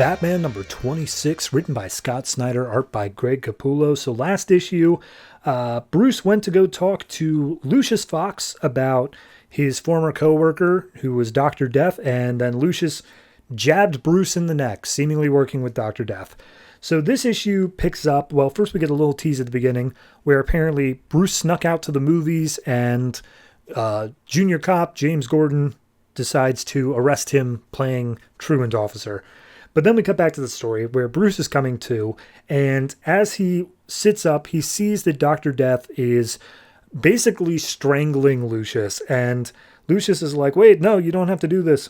Batman number 26, written by Scott Snyder, art by Greg Capullo. So last issue, Bruce went to go talk to Lucius Fox about his former co-worker, who was Dr. Death, and then Lucius jabbed Bruce in the neck, seemingly working with Dr. Death. So this issue picks up, well, first we get a little tease at the beginning, where apparently Bruce snuck out to the movies, and junior cop James Gordon decides to arrest him playing truant officer. But then we cut back to the story where Bruce is coming to, and as he sits up, he sees that Dr. Death is basically strangling Lucius, and Lucius is like, wait, no, you don't have to do this.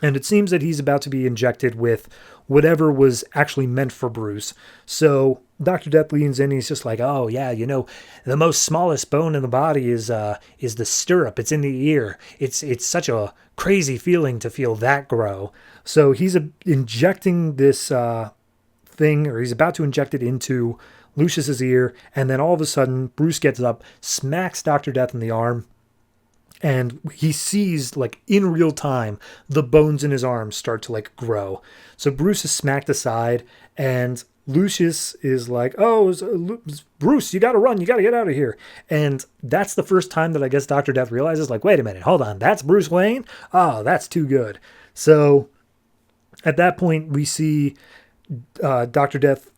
And it seems that he's about to be injected with whatever was actually meant for Bruce. So Dr. Death leans in and he's just like, oh, yeah, you know, the most smallest bone in the body is the stirrup. It's in the ear. It's such a crazy feeling to feel that grow. So he's injecting this thing, or he's about to inject it into Lucius's ear. And then all of a sudden, Bruce gets up, smacks Dr. Death in the arm, and he sees, like, in real time, the bones in his arms start to, like, grow. So Bruce is smacked aside, and Lucius is like, oh, Bruce, you got to run. You got to get out of here. And that's the first time that I guess Dr. Death realizes, like, wait a minute, hold on, that's Bruce Wayne? Oh, that's too good. So at that point, we see Dr. Death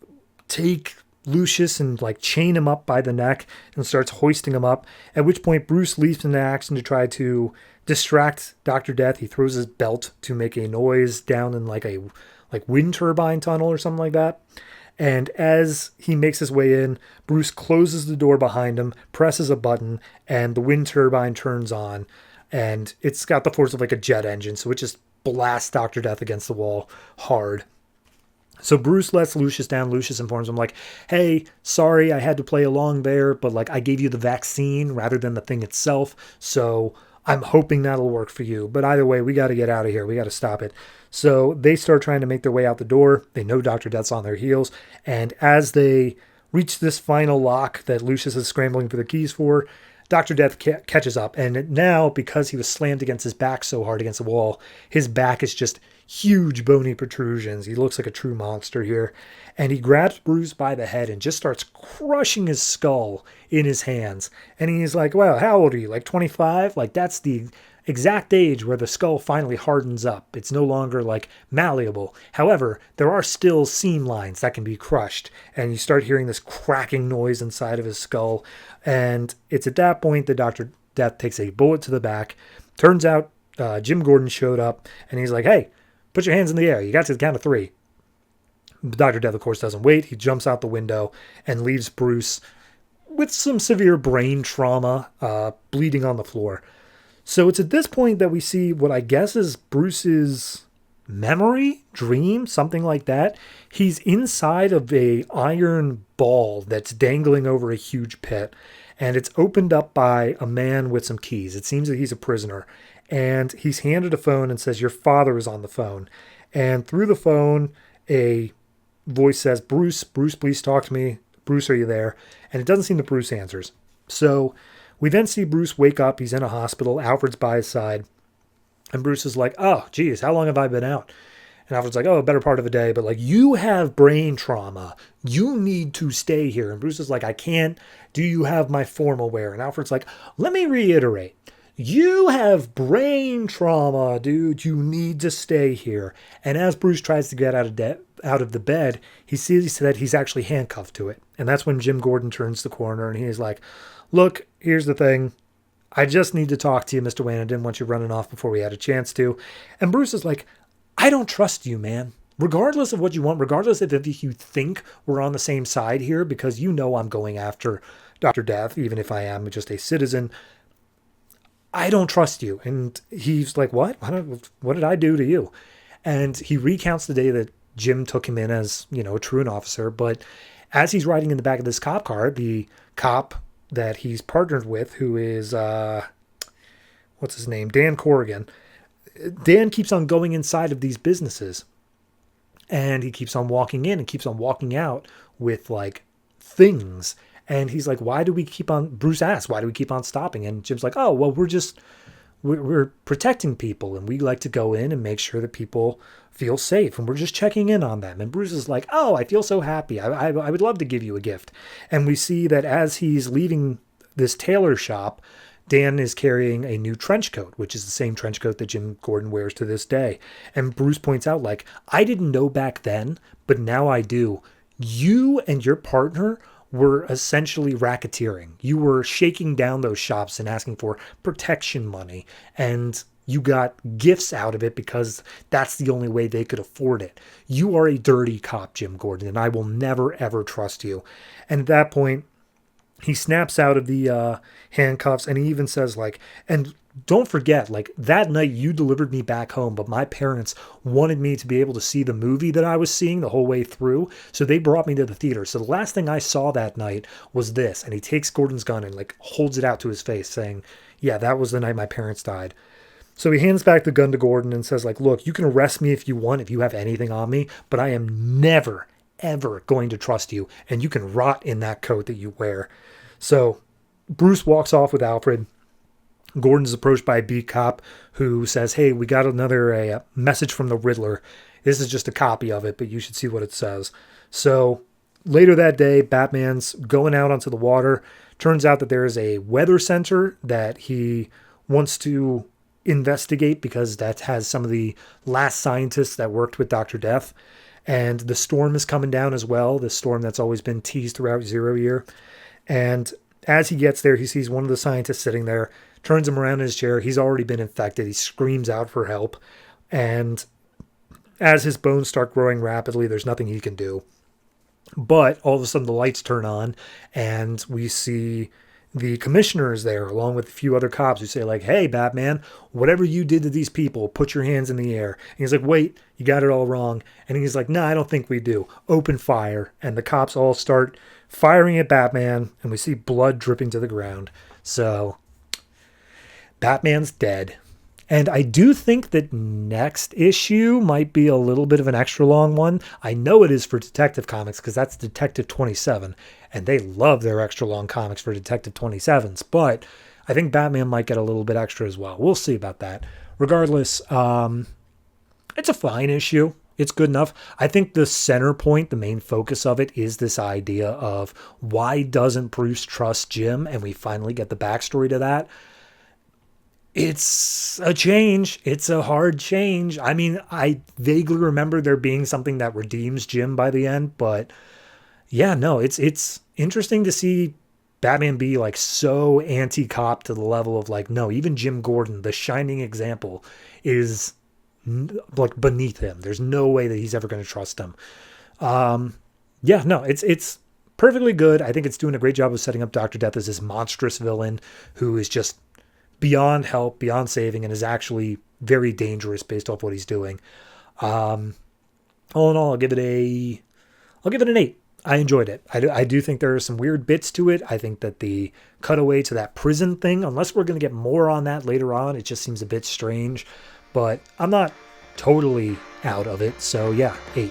take Lucius and like chain him up by the neck and starts hoisting him up, at which point Bruce leaps into action to try to distract Dr. Death. He throws his belt to make a noise down in like a wind turbine tunnel or something like that. And as he makes his way in, Bruce closes the door behind him, presses a button, and the wind turbine turns on, and it's got the force of like a jet engine, so it just blasts Dr. Death against the wall hard. So Bruce lets Lucius down. Lucius informs him, like, hey, sorry I had to play along there, but, like, I gave you the vaccine rather than the thing itself, so I'm hoping that'll work for you. But either way, we got to get out of here. We got to stop it. So they start trying to make their way out the door. They know Dr. Death's on their heels, and as they reach this final lock that Lucius is scrambling for the keys for, Dr. Death catches up, and now, because he was slammed against his back so hard against the wall, his back is just huge bony protrusions. He looks like a true monster here. And he grabs Bruce by the head and just starts crushing his skull in his hands. And he's like, well, how old are you? Like 25? Like that's the exact age where the skull finally hardens up. It's no longer like malleable. However, there are still seam lines that can be crushed. And you start hearing this cracking noise inside of his skull. And it's at that point that Dr. Death takes a bullet to the back. Turns out Jim Gordon showed up and he's like, hey, put your hands in the air. You got to the count of 3. Dr. Death, of course, doesn't wait. He jumps out the window and leaves Bruce with some severe brain trauma, bleeding on the floor. So it's at this point that we see what I guess is Bruce's memory, dream, something like that. He's inside of a iron ball that's dangling over a huge pit, and it's opened up by a man with some keys. It seems that he's a prisoner. And he's handed a phone and says, your father is on the phone. And through the phone, a voice says, Bruce, please talk to me. Bruce, are you there? And it doesn't seem that Bruce answers. So we then see Bruce wake up. He's in a hospital. Alfred's by his side. And Bruce is like, oh, geez, how long have I been out? And Alfred's like, oh, a better part of a day. But like, you have brain trauma. You need to stay here. And Bruce is like, I can't. Do you have my formal wear? And Alfred's like, let me reiterate. You have brain trauma, dude. You need to stay here. And as Bruce tries to get out of the bed, he sees that he's actually handcuffed to it. And that's when Jim Gordon turns the corner and he's like, look, here's the thing. I just need to talk to you, Mr. Wayne. I didn't want you running off before we had a chance to. And Bruce is like, I don't trust you, man. Regardless of what you want, regardless of if you think we're on the same side here, because you know I'm going after Dr. Death, even if I am just a citizen, I don't trust you. And he's like, what? What did I do to you? And he recounts the day that Jim took him in as, you know, a truant officer. But as he's riding in the back of this cop car, the cop that he's partnered with, who is, what's his name? Dan Corrigan. Dan keeps on going inside of these businesses. And he keeps on walking in and keeps on walking out with like things. And he's like, Bruce asks, why do we keep on stopping? And Jim's like, oh, well, we're just we're protecting people, and we like to go in and make sure that people feel safe, and we're just checking in on them. And Bruce is like, oh, I feel so happy. I would love to give you a gift. And we see that as he's leaving this tailor shop, Dan is carrying a new trench coat, which is the same trench coat that Jim Gordon wears to this day. And Bruce points out, like, I didn't know back then, but now I do. You and your partner were essentially racketeering. You were shaking down those shops and asking for protection money, and you got gifts out of it because that's the only way they could afford it. You are a dirty cop, Jim Gordon, and I will never, ever trust you. And at that point, he snaps out of the handcuffs, and he even says, like, and don't forget, like, that night you delivered me back home, but my parents wanted me to be able to see the movie that I was seeing the whole way through. So they brought me to the theater. So the last thing I saw that night was this. And he takes Gordon's gun and, like, holds it out to his face saying, yeah, that was the night my parents died. So he hands back the gun to Gordon and says, like, look, you can arrest me if you want, if you have anything on me, but I am never, ever going to trust you. And you can rot in that coat that you wear. So Bruce walks off with Alfred. Gordon's approached by a beat cop who says, hey, we got a message from the Riddler. This is just a copy of it, but you should see what it says. So later that day, Batman's going out onto the water. Turns out that there is a weather center that he wants to investigate because that has some of the last scientists that worked with Dr. Death. And the storm is coming down as well, the storm that's always been teased throughout Zero Year. And as he gets there, he sees one of the scientists sitting there, turns him around in his chair. He's already been infected. He screams out for help. And as his bones start growing rapidly, there's nothing he can do. But all of a sudden the lights turn on and we see the commissioner is there along with a few other cops who say, like, hey, Batman, whatever you did to these people, put your hands in the air. And he's like, wait, you got it all wrong. And he's like, no, I don't think we do. Open fire. And the cops all start firing at Batman, and we see blood dripping to the ground. So Batman's dead. And I do think that next issue might be a little bit of an extra long one. I know it is for Detective Comics because that's Detective 27, and they love their extra long comics for Detective 27s. But I think Batman might get a little bit extra as well. We'll see about that. Regardless, it's a fine issue. It's good enough. I think the center point, the main focus of it, is this idea of why doesn't Bruce trust Jim? And we finally get the backstory to that. It's a change. It's a hard change. I mean, I vaguely remember there being something that redeems Jim by the end, but yeah, no, it's interesting to see Batman be like so anti-cop to the level of like, no, even Jim Gordon, the shining example, is like beneath him. There's no way that he's ever going to trust him. Yeah, no, it's perfectly good. I think it's doing a great job of setting up Dr. Death as this monstrous villain who is just beyond help, beyond saving, and is actually very dangerous based off what he's doing. All in all, I'll give it an 8. I enjoyed it. I do think there are some weird bits to it. I think that the cutaway to that prison thing, unless we're going to get more on that later on, it just seems a bit strange. But I'm not totally out of it. So yeah, 8.